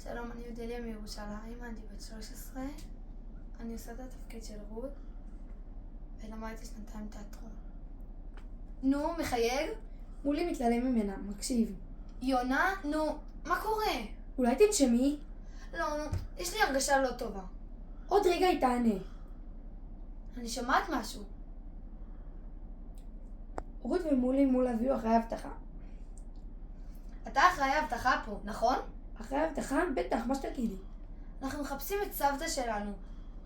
שלום, אני יודליה מירושלים, אני בת 13. אני עושה את התפקיד של רות, ולמדתי שנתיים תיאטרון. נו, מחייג? מולי מתעלם ממנה, מקשיב. יונה? נו, מה קורה? אולי תנשמי? לא, נו, יש לי הרגשה לא טובה. עוד רגע היא תענה. אני שומעת משהו. רות ומולי מול הביאו אחרי ההבטחה. אתה אחראי ההבטחה פה, נכון? אחרי ההבטחה? בטח, מה שתגידי. אנחנו מחפשים את סבתא שלנו.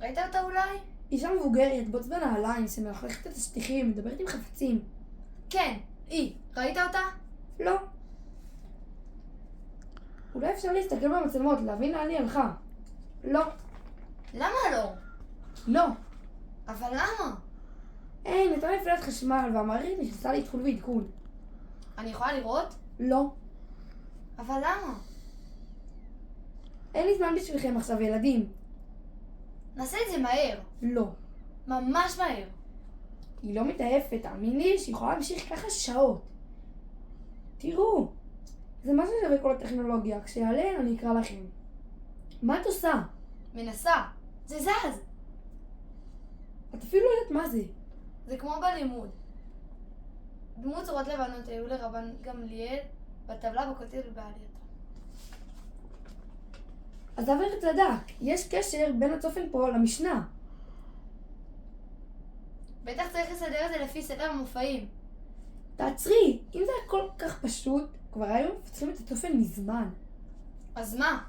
ראית אותה אולי? אישה מבוגרת, בוץ בנעליים, שמלכלכת את השטיחים, מדברת עם חפצים. כן, היא. ראית אותה? לא. אולי אפשר להסתכל במצלמות, להבין לאן היא הלכה. לא. למה לא? לא. אבל למה? אין, הייתה נפילת חשמל והמערכת נכנסה לאתחול ועדכון. אני יכולה לראות? לא. אבל למה? אין לי זמן בשבילכם עכשיו, ילדים. נעשה את זה מהר. לא. ממש מהר. היא לא מתעייפת, תאמין לי שהיא יכולה להמשיך ככה שעות. תראו, זה מה ששווה כל הטכנולוגיה, כשיעלה אני אקרא לכם. מה את עושה? מנסה. זה זז. את אפילו לא יודעת מה זה. זה כמו בלימוד. דמות צורות לבנות היו לרבן גמליאל בטבלה בכותל ובעלייתו. אז אברך צדק, יש קשר בין הצופן פה למשנה. בטח צריך לסדר את זה לפי סדר המופעים. תעצרי, אם זה היה כל כך פשוט, כבר היו מפצחים את הצופן מזמן. אז מה?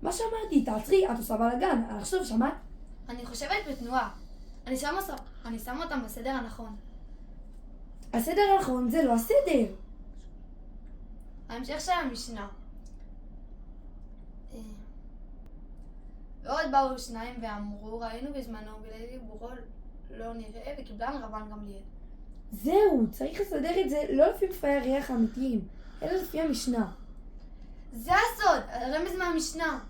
מה שאמרתי, תעצרי, את עושה בלאגן, עכשיו שמעת? אני חושבת בתנועה. אני שם אותם בסדר הנכון. הסדר הנכון זה לא הסדר. ההמשך של המשנה. ועוד באו שניים ואמרו, ראינו בזמנו בליל עבורו לא נראה, וקיבלן רבן גמליאל. זהו, צריך לסדר את זה לא לפי מופעי הריח האמיתיים, אלא לפי המשנה. זה הסוד, הרמז מהמשנה.